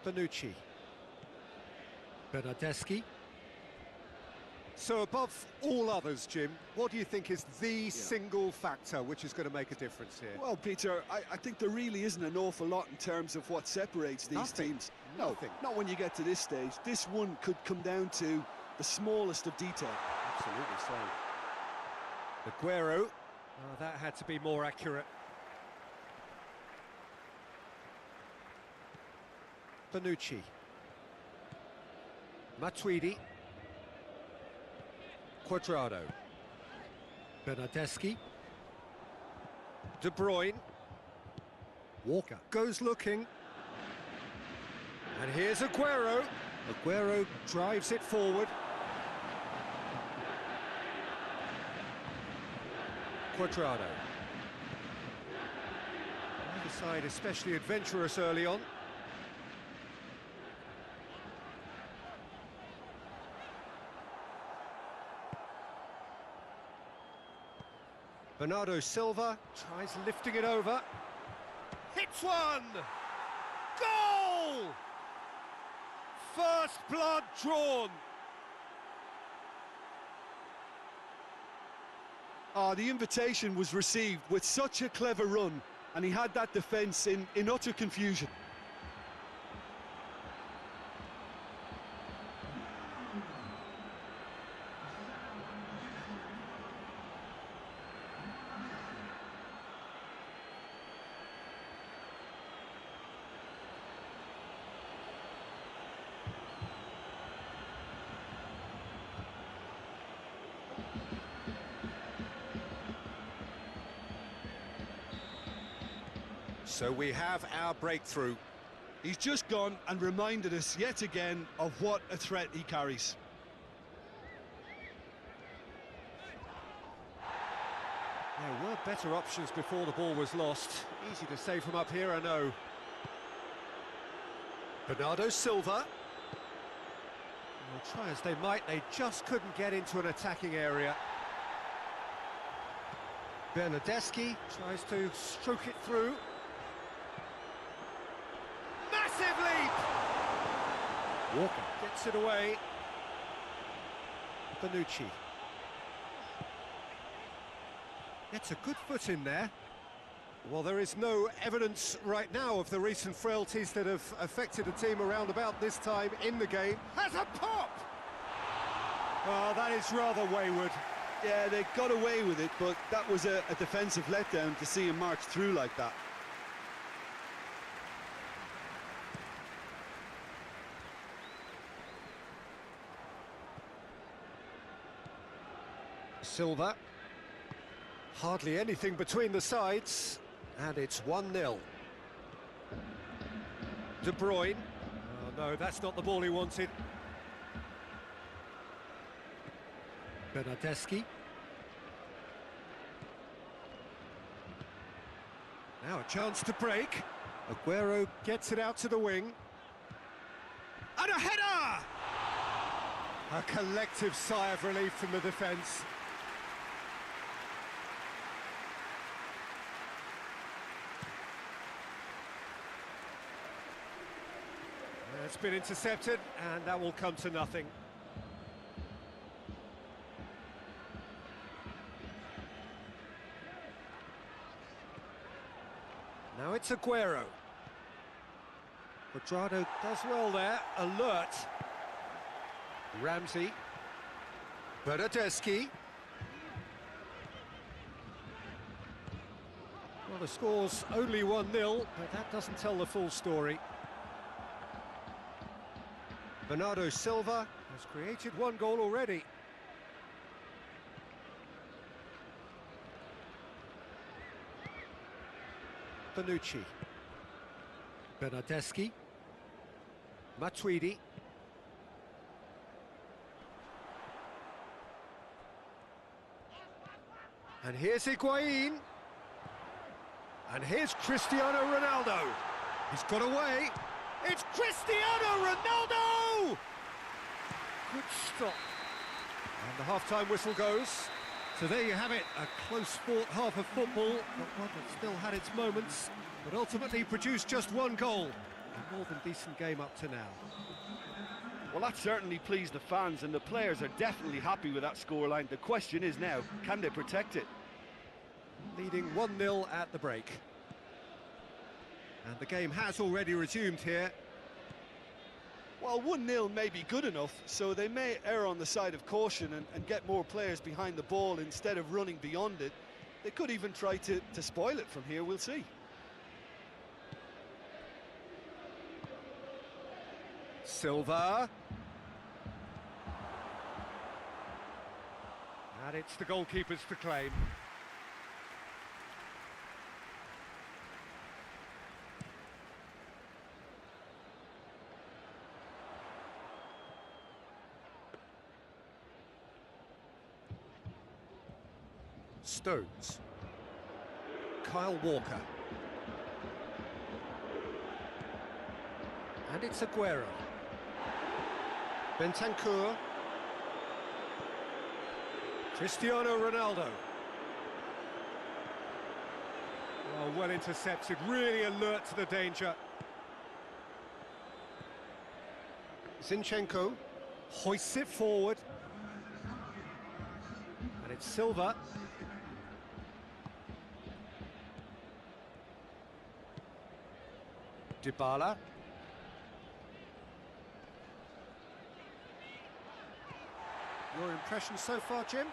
Bonucci. Bernardeschi. So above all others, Jim, what do you think is the single factor which is going to make a difference here? Well, Peter, I think there really isn't an awful lot in terms of what separates these teams. Nothing. No, not when you get to this stage. This one could come down to the smallest of detail. Absolutely so. Aguero. Oh, that had to be more accurate. Bonucci. Matuidi. Cuadrado. Bernardeschi. De Bruyne. Walker goes looking. And here's Aguero. Aguero drives it forward. Cuadrado. Either side especially adventurous early on. Bernardo Silva tries lifting it over. Hits one! Goal! First blood drawn. The invitation was received with such a clever run, and he had that defence in utter confusion. So we have our breakthrough. He's just gone and reminded us yet again of what a threat he carries. There were better options before the ball was lost. Easy to say from up here, I know. Bernardo Silva. Well, try as they might, they just couldn't get into an attacking area. Bernardeschi tries to stroke it through. Massive leap! Walker gets it away. Bonucci. Gets a good foot in there. Well, there is no evidence right now of the recent frailties that have affected the team around about this time in the game. Has a pop! Well, that is rather wayward. Yeah, they got away with it, but that was a defensive letdown to see him march through like that. Silva. Hardly anything between the sides, and it's 1-0. De Bruyne. Oh no, that's not the ball he wanted. Bernardeschi. Now a chance to break. Aguero gets it out to the wing. And a header! A collective sigh of relief from the defence. It's been intercepted, and that will come to nothing. Now it's Aguero. Cuadrado does well there, alert. Ramsey. Bernardeschi. Well, the score's only 1-0, but that doesn't tell the full story. Bernardo Silva has created one goal already. Bonucci. Bernardeschi. Matuidi. And here's Higuain. And here's Cristiano Ronaldo. He's got away. It's Cristiano Ronaldo! Good stop. And the half-time whistle goes. So there you have it, a close-fought half of football, but one that still had its moments, but ultimately produced just one goal. A more than decent game up to now. Well, that certainly pleased the fans, and the players are definitely happy with that scoreline. The question is now, can they protect it? Leading 1-0 at the break. And the game has already resumed here. Well, 1-0 may be good enough, so they may err on the side of caution and get more players behind the ball instead of running beyond it. They could even try to spoil it from here, we'll see. Silva. And it's the goalkeepers to claim. Stones. Kyle Walker. And it's Aguero. Bentancur. Cristiano Ronaldo. Oh, well intercepted, really alert to the danger. Zinchenko hoists it forward. And it's Silva. Dybala. Your impression so far, Jim?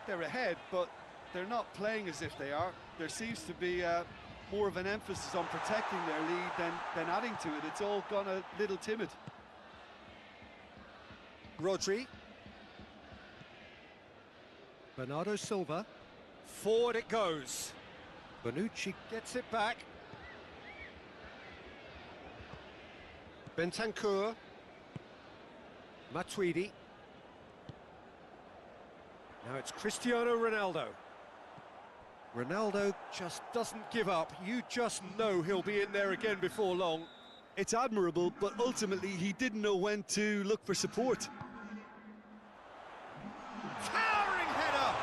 They're ahead, but they're not playing as if they are. There seems to be more of an emphasis on protecting their lead than adding to it. It's all gone a little timid. Rodri. Bernardo Silva. Forward it goes. Bonucci gets it back. Bentancur. Matuidi. Now it's Cristiano Ronaldo. Ronaldo just doesn't give up. You just know he'll be in there again before long. It's admirable, but ultimately he didn't know when to look for support. Towering header!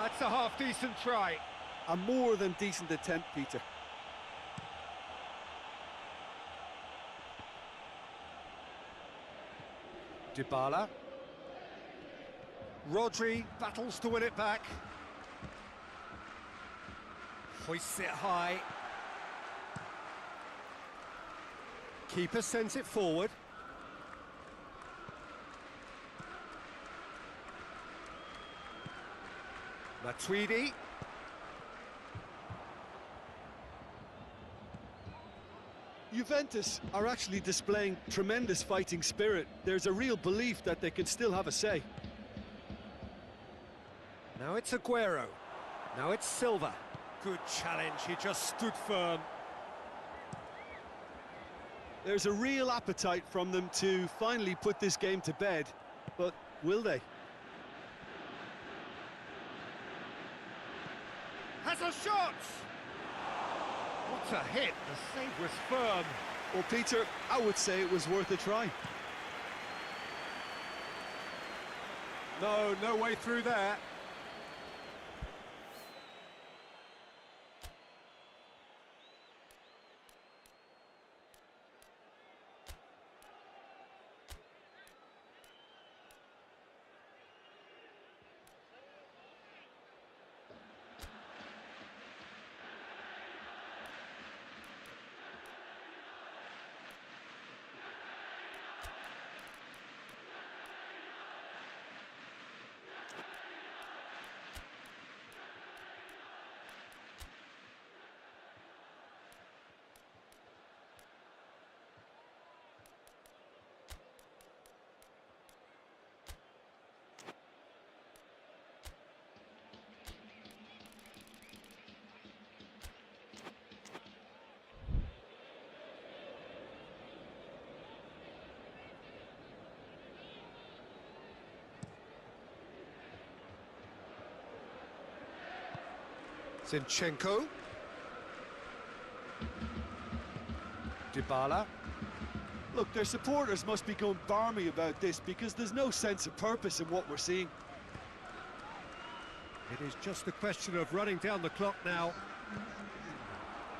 That's a half-decent try. A more than decent attempt, Peter. Dybala. Rodri battles to win it back. Hoists it high. Keeper sends it forward. Matuidi. Juventus are actually displaying tremendous fighting spirit. There's a real belief that they can still have a say. Now it's Aguero. Now it's Silva. Good challenge, he just stood firm. There's a real appetite from them to finally put this game to bed, but will they? Has a shot! What a hit, the save was firm. Well, Peter, I would say it was worth a try. No way through there. Zinchenko. Dybala. Look, their supporters must be going barmy about this because there's no sense of purpose in what we're seeing. It is just a question of running down the clock now.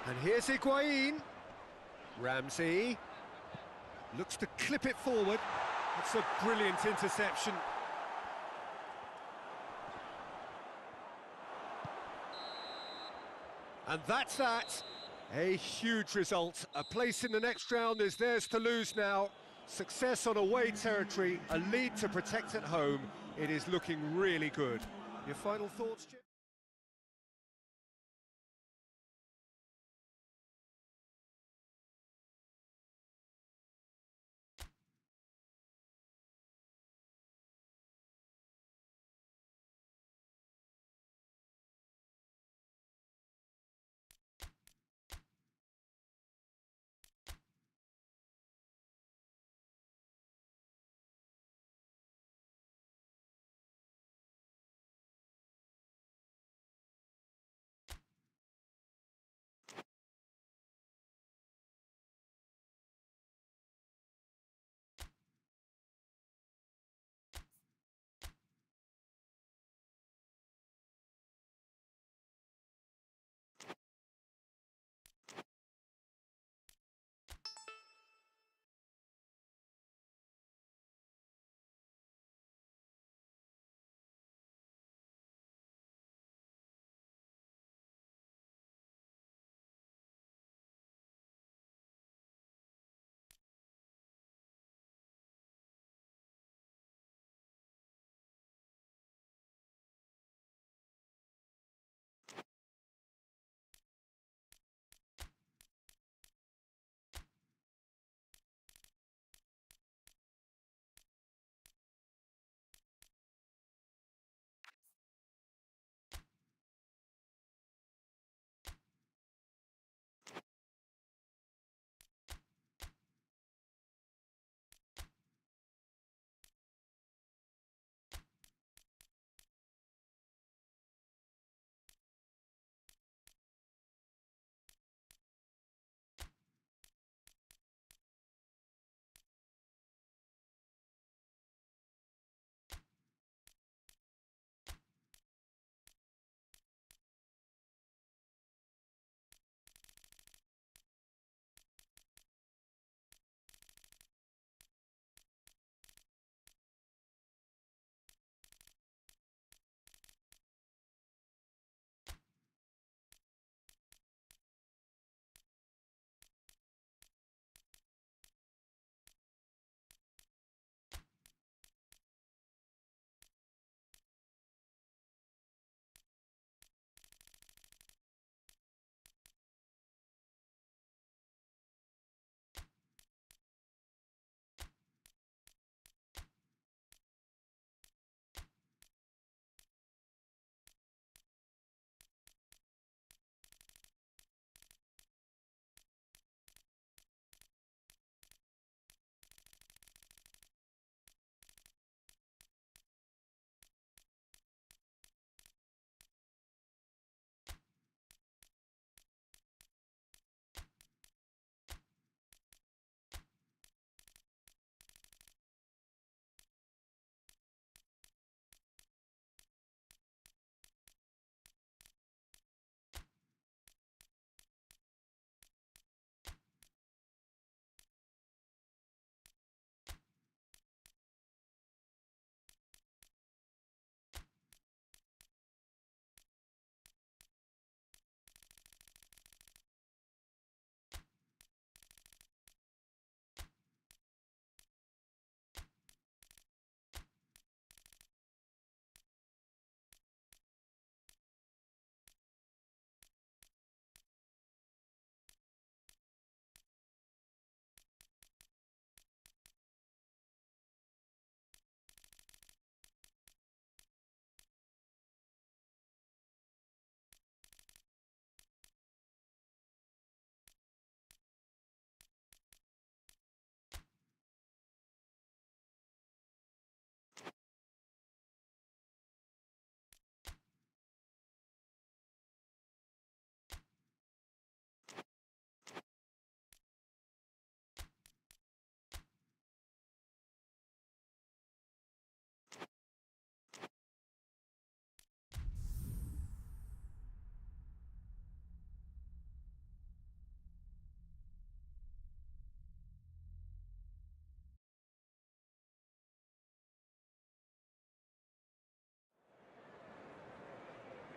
And here's Higuain. Ramsey looks to clip it forward. That's a brilliant interception. And that's that. A huge result. A place in the next round is theirs to lose now. Success on away territory, a lead to protect at home. It is looking really good. Your final thoughts, Jim?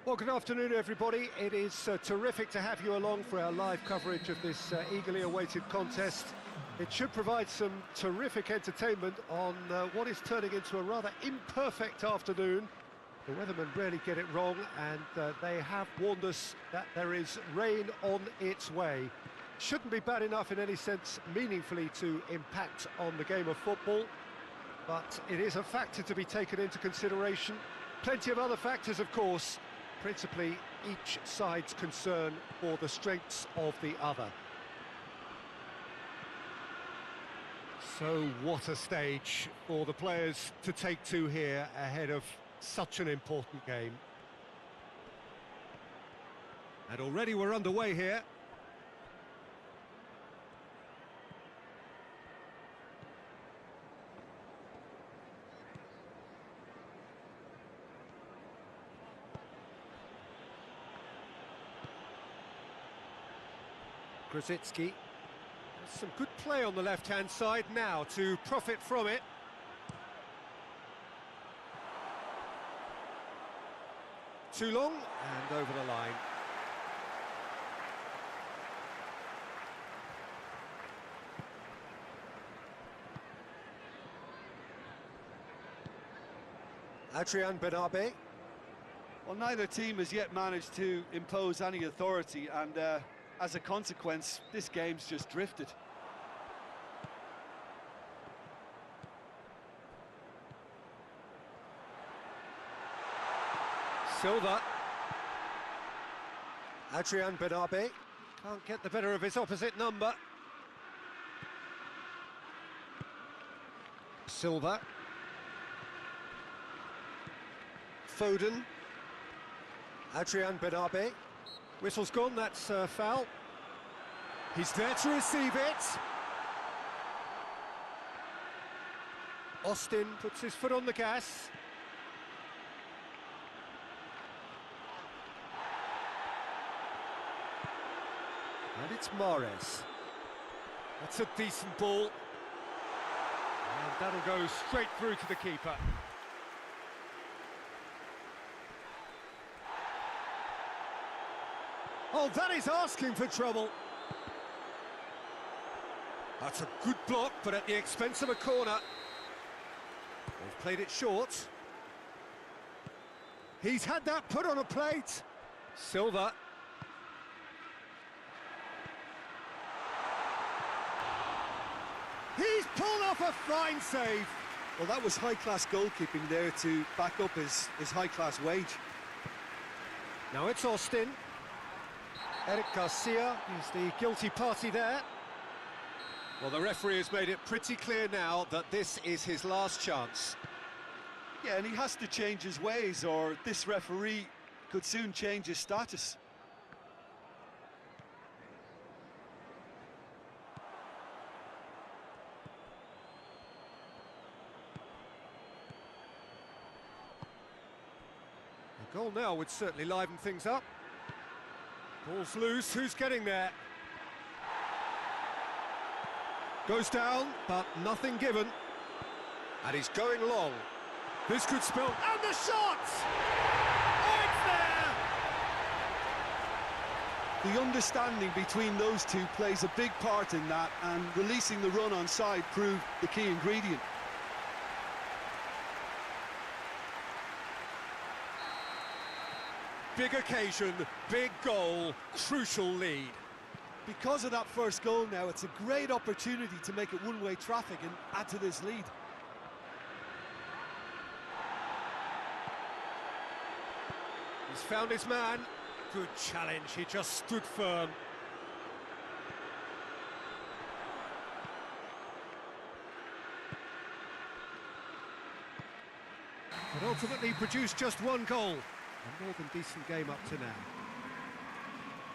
Well, good afternoon, everybody. It is terrific to have you along for our live coverage of this eagerly awaited contest. It should provide some terrific entertainment on what is turning into a rather imperfect afternoon. The weathermen rarely get it wrong, and they have warned us that there is rain on its way. Shouldn't be bad enough in any sense meaningfully to impact on the game of football, but it is a factor to be taken into consideration. Plenty of other factors, of course, principally each side's concern for the strengths of the other. So what a stage for the players to take to here ahead of such an important game. And already we're underway here. Grosicki. Some good play on the left-hand side now to profit from it. Too long and over the line. Adrian Benabe. Well, neither team has yet managed to impose any authority, and as a consequence, this game's just drifted. Silva. Adrian Benabe can't get the better of his opposite number. Silva. Foden. Adrian Benabe. Whistle's gone, that's foul. He's there to receive it. Austin puts his foot on the gas. And it's Mahrez. That's a decent ball. And that'll go straight through to the keeper. Oh, that is asking for trouble. That's a good block, but at the expense of a corner. They've played it short. He's had that put on a plate. Silva. He's pulled off a fine save. Well, that was high-class goalkeeping there to back up his high-class wage. Now it's Austin. Eric Garcia is the guilty party there. Well, the referee has made it pretty clear now that this is his last chance. Yeah, and he has to change his ways, or this referee could soon change his status. A goal now would certainly liven things up. Ball's loose, who's getting there? Goes down, but nothing given. And he's going long. This could spell... And the shot! Oh, it's there! The understanding between those two plays a big part in that, and releasing the run on side proved the key ingredient. Big occasion, big goal, crucial lead. Because of that first goal now, it's a great opportunity to make it one-way traffic and add to this lead. He's found his man. Good challenge, he just stood firm. But ultimately produced just one goal. A more than decent game up to now.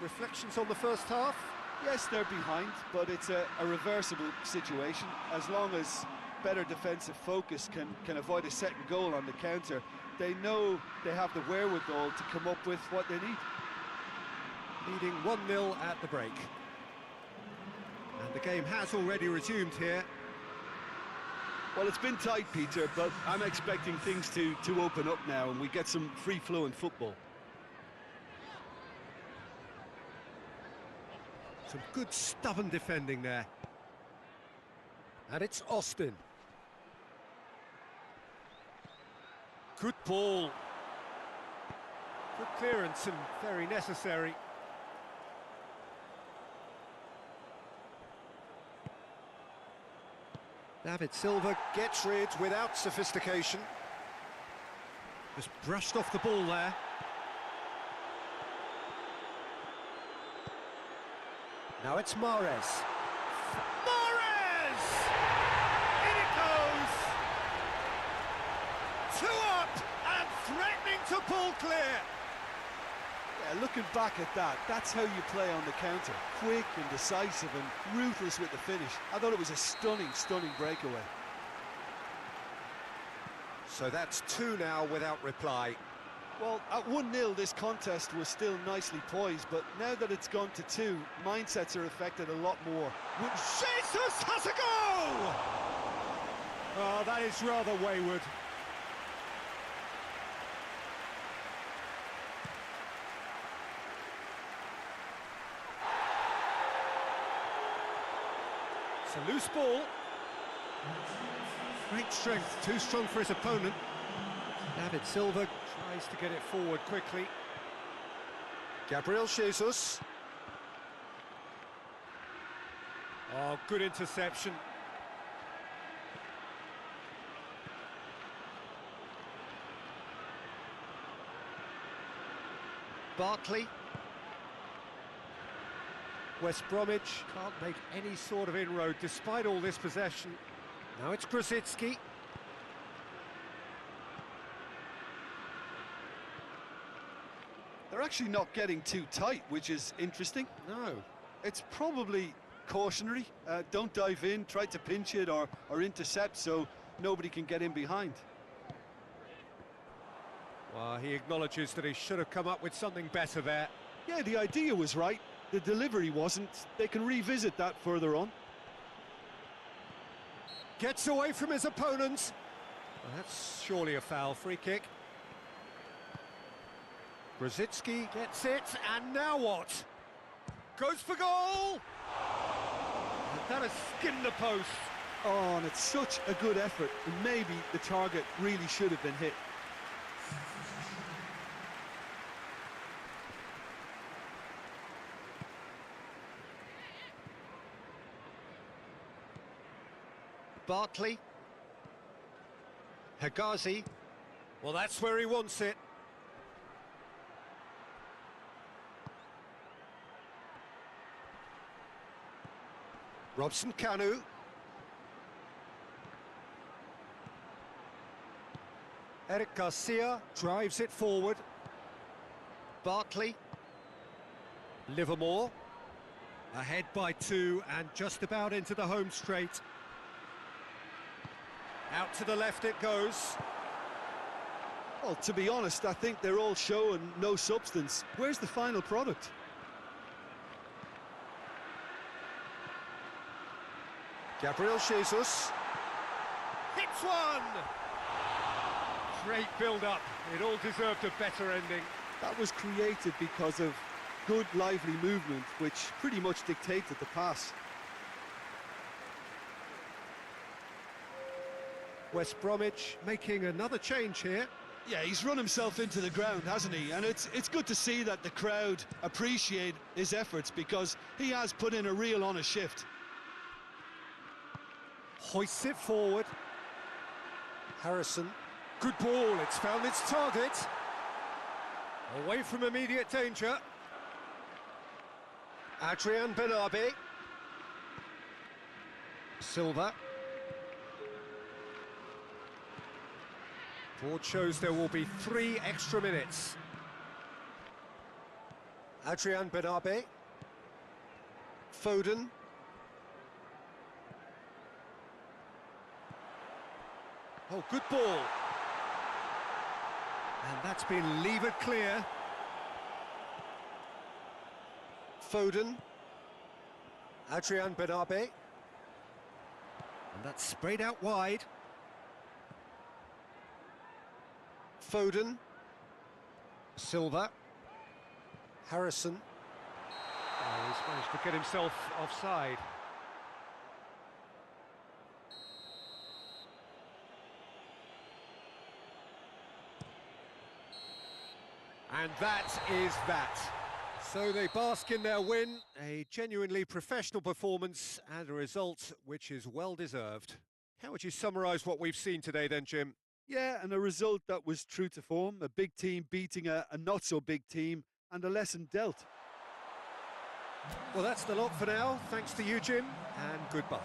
Reflections on the first half? Yes, they're behind, but it's a reversible situation. As long as better defensive focus can avoid a second goal on the counter, they know they have the wherewithal to come up with what they need. Leading 1-0 at the break. And the game has already resumed here. Well, it's been tight, Peter, but I'm expecting things to open up now and we get some free-flowing football. Some good stubborn defending there. And it's Austin. Good ball. Good clearance and very necessary. David Silva gets rid without sophistication. Just brushed off the ball there. Now it's Mahrez. Mahrez! In it goes! 2 up and threatening to pull clear. Yeah, looking back at that, that's how you play on the counter. Quick and decisive and ruthless with the finish. I thought it was a stunning, stunning breakaway. So that's 2 now without reply. Well, at 1-0, this contest was still nicely poised, but now that it's gone to 2, mindsets are affected a lot more. Jesus has a go! Oh, that is rather wayward. It's a loose ball. Great strength, too strong for his opponent. David Silva tries to get it forward quickly. Gabriel Jesus. Oh, good interception. Barkley. West Bromwich can't make any sort of inroad despite all this possession. Now it's Grosicki. They're actually not getting too tight, which is interesting. No. It's probably cautionary. Don't dive in, try to pinch it or intercept so nobody can get in behind. Well, he acknowledges that he should have come up with something better there. Yeah, the idea was right. The delivery wasn't. They can revisit that further on. Gets away from his opponents. Well, that's surely a foul. Free kick. Grosicki gets it, and now what? Goes for goal! And that has skinned the post. Oh, and it's such a good effort. And maybe the target really should have been hit. Barkley. Hegazi. Well, that's where he wants it. Robson Kanu. Eric Garcia drives it forward. Barkley. Livermore. Ahead by 2 and just about into the home straight. Out to the left it goes. Well, to be honest, I think they're all show and no substance. Where's the final product? Gabriel Jesus. Hits one! Great build-up. It all deserved a better ending. That was created because of good, lively movement, which pretty much dictated the pass. West Bromwich making another change here. Yeah, he's run himself into the ground, hasn't he? And it's good to see that the crowd appreciate his efforts because he has put in a real honest shift. Hoists it forward. Harrison. Good ball, it's found its target. Away from immediate danger. Adrian Benabe. Silva. Board shows there will be 3 extra minutes. Adrian Benabe. Foden. Oh, good ball. And that's been levered clear. Foden. Adrian Benabe. And that's sprayed out wide. Foden. Silva. Harrison. Oh, he's managed to get himself offside. And that is that. So they bask in their win, a genuinely professional performance and a result which is well deserved. How would you summarise what we've seen today then, Jim? Yeah, and a result that was true to form, a big team beating a not-so-big team, and a lesson dealt. Well, that's the lot for now. Thanks to you, Jim, and goodbye.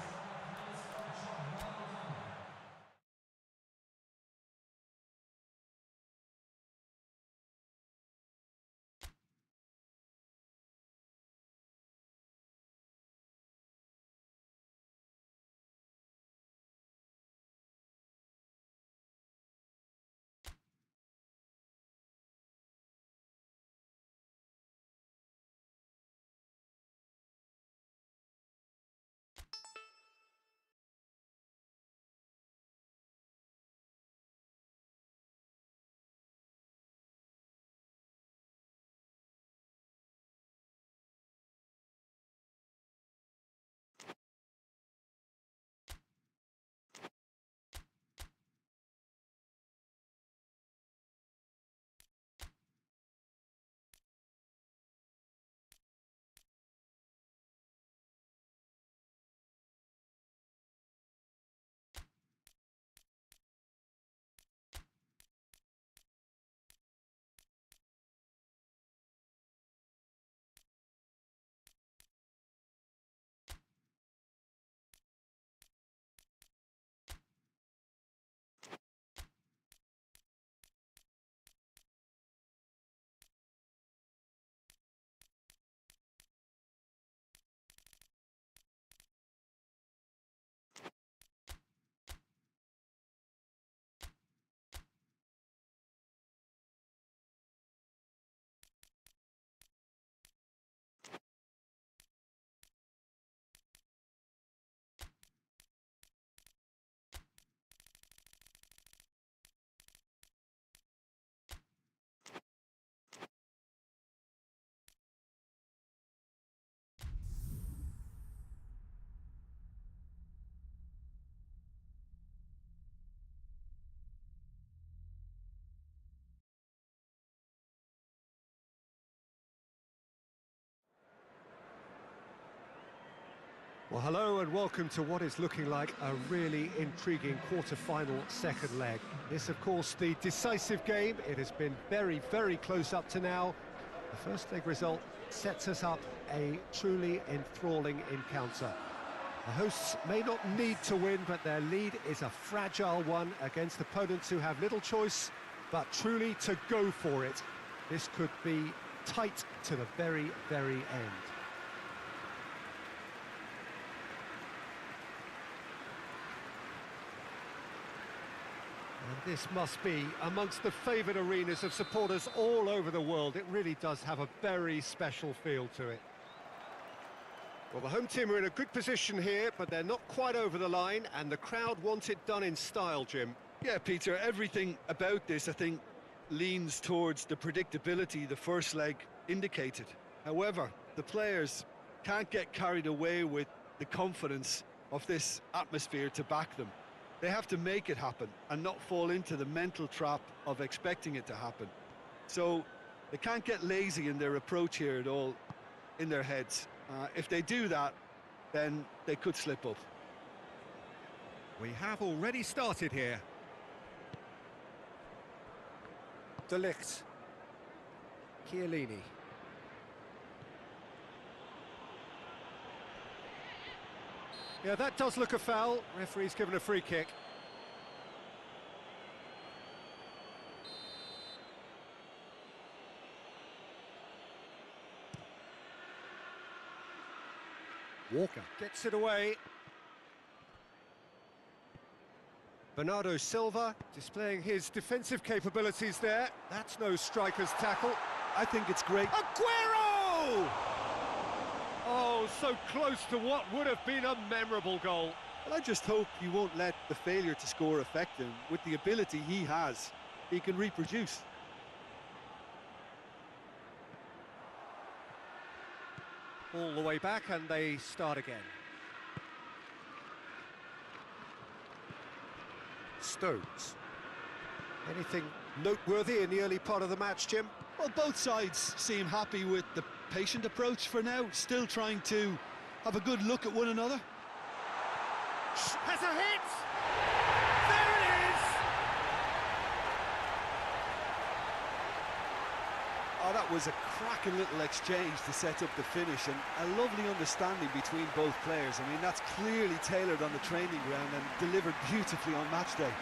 Well, hello and welcome to what is looking like a really intriguing quarter-final second leg. This, of course, the decisive game. It has been very, very close up to now. The first leg result sets us up a truly enthralling encounter. The hosts may not need to win, but their lead is a fragile one against opponents who have little choice, but truly to go for it. This could be tight to the very, very end. And this must be amongst the favoured arenas of supporters all over the world. It really does have a very special feel to it. Well, the home team are in a good position here, but they're not quite over the line, and the crowd want it done in style, Jim. Yeah, Peter, everything about this, I think, leans towards the predictability the first leg indicated. However, the players can't get carried away with the confidence of this atmosphere to back them. They have to make it happen and not fall into the mental trap of expecting it to happen. So they can't get lazy in their approach here at all in their heads. If they do that, then they could slip up. We have already started here. De Ligt. Chiellini. Yeah, that does look a foul. Referee's given a free kick. Walker gets it away. Bernardo Silva displaying his defensive capabilities there. That's no striker's tackle. I think it's great. Aguero! Oh, so close to what would have been a memorable goal. Well, I just hope he won't let the failure to score affect him. With the ability he has, he can reproduce. All the way back and they start again. Stones. Anything noteworthy in the early part of the match, Jim? Well, both sides seem happy with the patient approach for now, still trying to have a good look at one another. Has a hit! There it is! Oh, that was a cracking little exchange to set up the finish, and a lovely understanding between both players. I mean, that's clearly tailored on the training ground and delivered beautifully on match day.